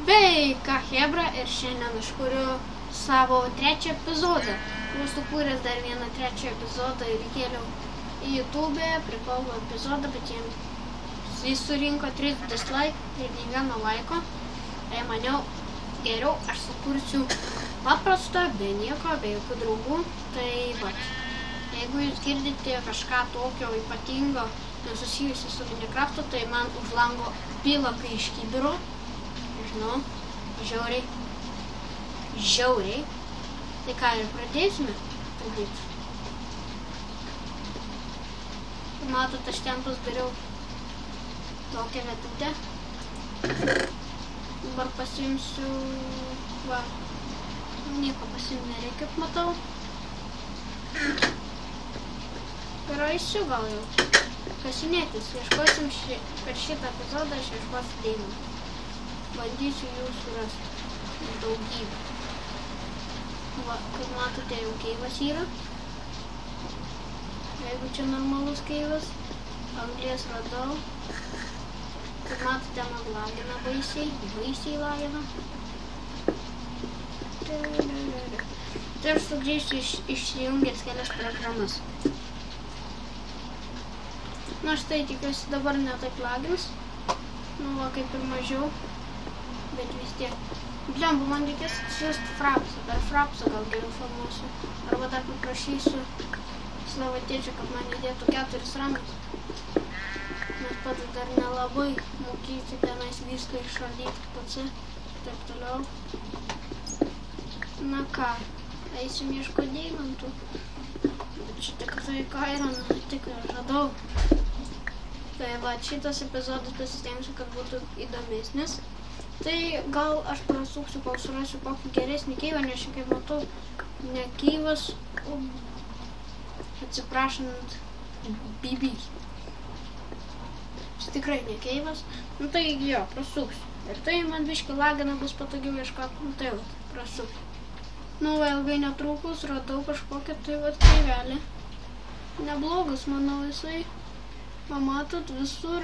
Sveika, Hebra, ir šiandien aš kuriu savo trečią epizodą. Buvau sukūręs dar vieną trečią epizodą ir įkėliau į YouTube prikalbą epizodą, bet jis surinko 3 dislike ir nei vieno laiko. Tai maniau, geriau aš sukursiu paprastą, be nieko, be jokių draugų. Tai vat, jeigu jūs girdite kažką tokio ypatingo, nesusijusi su Minecraftu, tai man už lango pila kai iš kibiro. Žinau, žiauriai. Tai ką, ir pradėsime? Matot, aš ten pasidariau tokią vietutę. Dabar pasiimsiu, va, nieko pasiimti nereikia, kaip matau. Ir eisiu gal jau kasinėtis, ieškosim per šitą epizodą, aš ieškosiu deimantų. Bandysiu jų surasti daugybę. Va, kaip matote, jau keivas yra. Jeigu čia normalus keivas, anglies radau. Kaip matote, man lagina baisiai lagina. Tai aš sugrįžsiu išsijungęs kelias programas. Na štai, tikiuosi dabar netaip lagins. Nu va, kaip ir mažiau. Bet vis tiek. Blemba, man reikės atsiųsti frapsą. Per frapsą gal geriau filmuosiu. Arba dar paprašysiu savo tėčio, kad man įdėtų 4 ramus. Nes pats dar nelabai mokyti tenais viską išardyti PC. Taip toliau. Na ką, eisim ieškoti deimantų. Bet čia tik tai kaironą, tik radau. Tai va, šitas epizodas pasistengsiu, kad būtų įdomesnis. Tai gal aš prasuksiu, kol surasiu kokį geresnį keivą, nes šiek kaip matau, ne keivas, o atsiprašant, bibi. Čia tikrai ne keivas. Nu tai jo, prasuksiu. Ir tai man biški lagina bus patogiau ieškoti. Nu tai va, prasuksiu. Nu va, ilgai netrukus radau kažkokią tai va keivelį. Neblogas, manau, jisai. Matot, visur,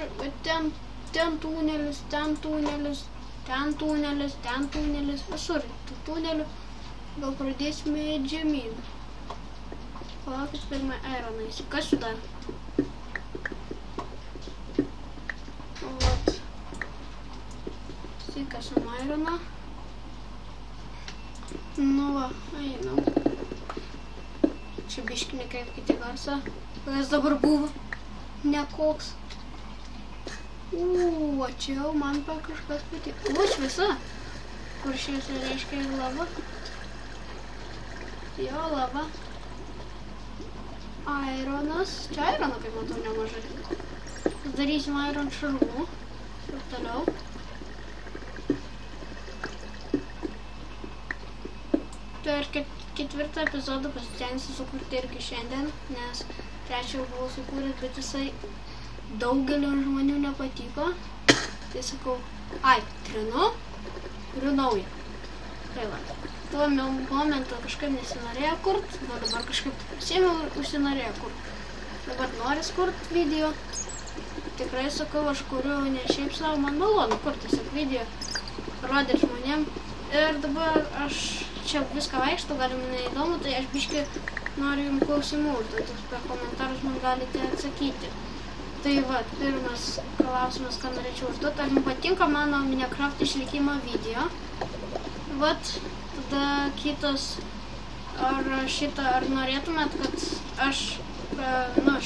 ten tunelis, ten tunelis, visur tų tunelių. Gal pradėsime žemyn. Palaukit, pirmą ironą įsikasiu dar. Vat. Įsikasiu ironą. Nu va, einam. Čia biški nekaip kiti garsą. Kas dabar buvo? Nekoks. O čia jau man pa kažkas patiko. O, šviesa. Kur šviesa reiškia ir lava. Jo, lava. Ironas. Čia irono, kaip matau, nemažai. Darysim iron šarvų. Ir toliau. Tai aš ketvirtą epizodą pasistengsiu sukurti irgi šiandien, nes trečią jau buvau sukūręs, bet jisai daugelio žmonių nepatiko. Tai sakau, trinu, kuriu naują. Tai va, tuo momentu kažkaip nesinorėjo kurt, o dabar kažkaip sėmiau ir užsinorėjo kurt. Dabar noris kurt video. Tikrai sakau, aš kuriu ne šiaip savo, man malonu kurt tiesiog video, parodyti žmonėm. Ir dabar aš čia viską vaikštau, gal jums neįdomu, tai aš biški noriu jums klausimų užduoti, per komentarus man galite atsakyti. Tai va, pirmas klausimas, ką norėčiau užduoti, ar jums patinka mano Minecraft išlikimo video. Vat, tada kitas, ar norėtumėt, kad aš,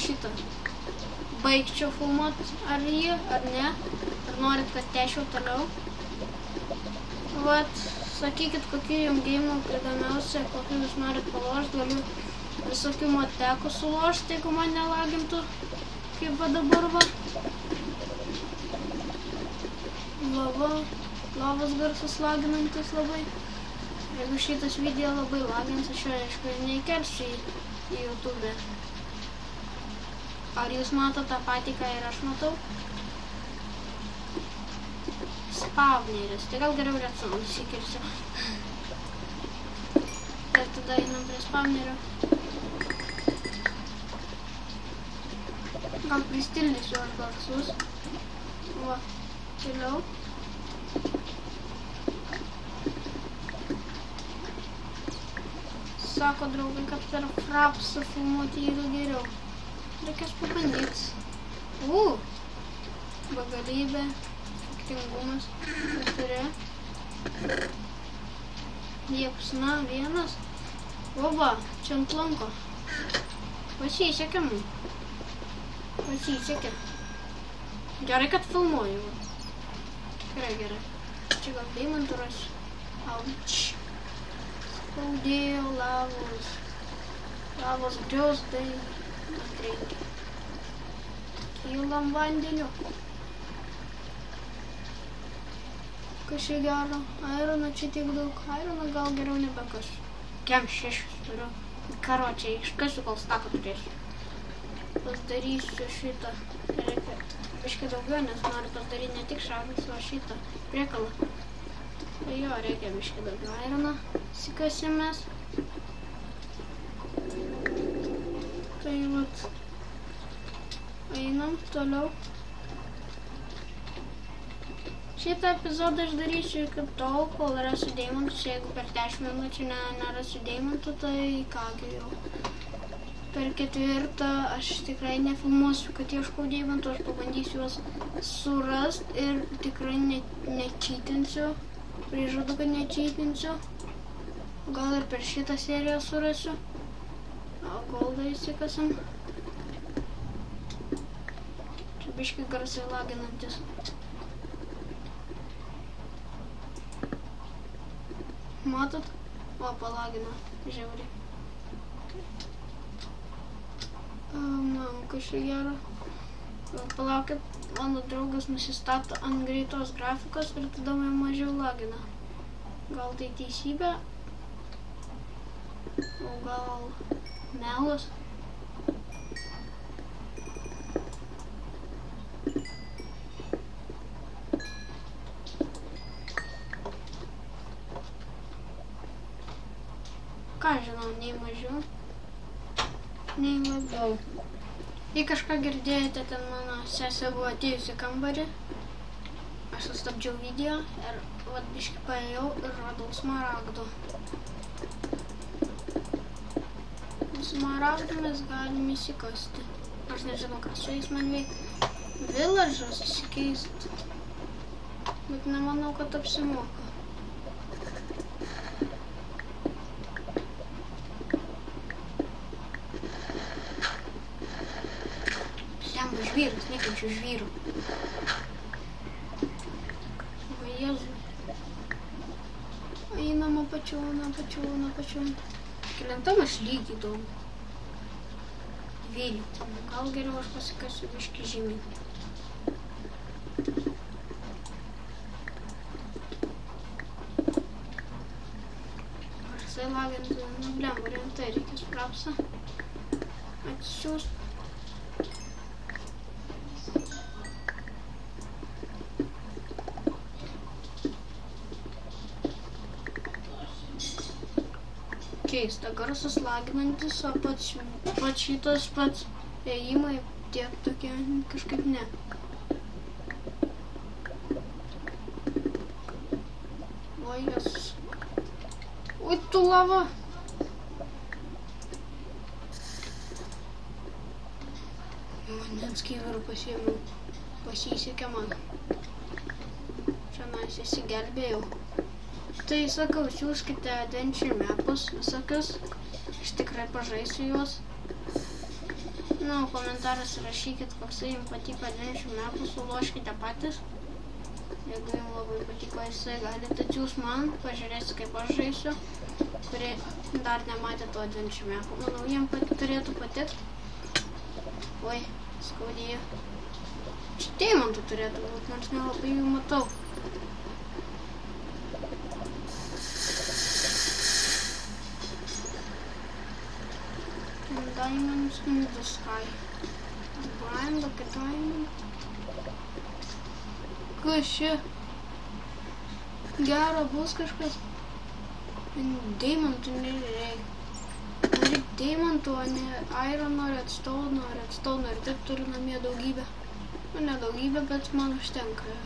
šitą baigčiau filmuoti, ar jį, ar ne, ar norit, kad tęsčiau toliau. Vat, sakykit, kokių jums geimų įdomiausia, kokių jūs norit palošti, galiu visokių motekų sulošti, jeigu man nelagintų, kaip va dabar va. Lavos garsas laginantis labai. Jeigu šitas video labai lagins, aš jo aišku neįkelsiu į YouTube. Ar jūs mato tą patį, ką ir aš matau? Spawneris, tai gal geriau redstone įsikirsiu. Ir tada einam prie spawnerio. Gal pristildysiu aš garsus. Va, toliau. sako draugai, kad per frapsą filmuoti yra geriau. Reikės pabandyti. Begalybė, efektingumas, 4. Liepsna, 1. Oba, čia ant lanko. Pasisekė mums. Pasisekė. Gerai, kad filmuoju. Gerai. Čia gal deimantų rasiu. Auč. Spaudėjo lavos. Lavos griauzdai. Reikia. Kylam vandeniu. Kas čia gero? Airono čia tiek daug. Airono gal geriau nebekasiu. Kem 6 turiu. Karočiai, iškasiu, kol staką turėsiu. Pasidarysiu šitą. Reikia biškai daugiau, nes noriu pasidaryti ne tik šarus, o šitą priekalą. Tai jo, reikia biškai daugiau airono. Sikasimės. Tai vat. Einam toliau. Šitą epizodą aš darysiu iki tol, kol rasiu deimantus. Jeigu per 10 minučių nerasiu deimantų, tai kągi jau. Per 4 aš tikrai nefilmuosiu, kad ieškau deimantų. Aš pabandysiu juos surast ir tikrai nečytinsiu. Prižadu, kad nečytinsiu. Gal ir per šitą seriją surasiu. O goldą įsikasim. Čia biškai garsai laginantis. Matot? O, palagino. Žiauriai. Kas čia gero? Palaukit, mano draugas nusistato ant greitos grafikos ir tada man mažiau lagina. Gal tai teisybė? O gal melas? Ką žinau, nei mažiau, nei labiau. Jei kažką girdėjote, ten mano sesė buvo atėjusi kambarį. Aš sustabdžiau video ir vat biškį paėjau ir radau smaragdų. Smaragdų mes galim įsikasti. Aš nežinau, ką su jais man veikti. Village'as įsikeist. Bet nemanau, kad apsimoka. Žvyras, nekenčiu žvyrų. O Jėzui. Einam apačion. Kelintam aš lygiai daug. 12. Gal geriau aš pasikasiu biškį žymiai. Ar jisai laginti, blemba, rimtai reikės frapsą. Atsiųst. Keista, garsas laginantis, o pats šitas pats ėjimai tiek tokie kažkaip ne. O Jėzus. Ui, tu lava. Vandens kivirų pasiėmiau. Pasisekė man. Čia mes įsigelbėjau. Tai sakau, siūskite adventure mapus visokius. Aš tikrai pažaisiu juos. Na, komentaras rašykit, koksai jums patiko adventure mapus, suloškite patys. Jeigu jums labai patiko jisai, galite atsiųs man, pažiūrėsiu, kaip aš žaisiu, kurie dar nematė to adventure mapų. Manau, jiems turėtų patikti. Oi, skaudėjo. Čia deimantų turėtų būti, nors nelabai jų matau. Diamonds in the sky. Brian, look at diamond. Kas čia? Gero bus kažkas. Deimantų nereikia. Reikia deimantų, o ne irono, redstone ir taip turiu namie daugybę. Nu, ne daugybę, bet man užtenka.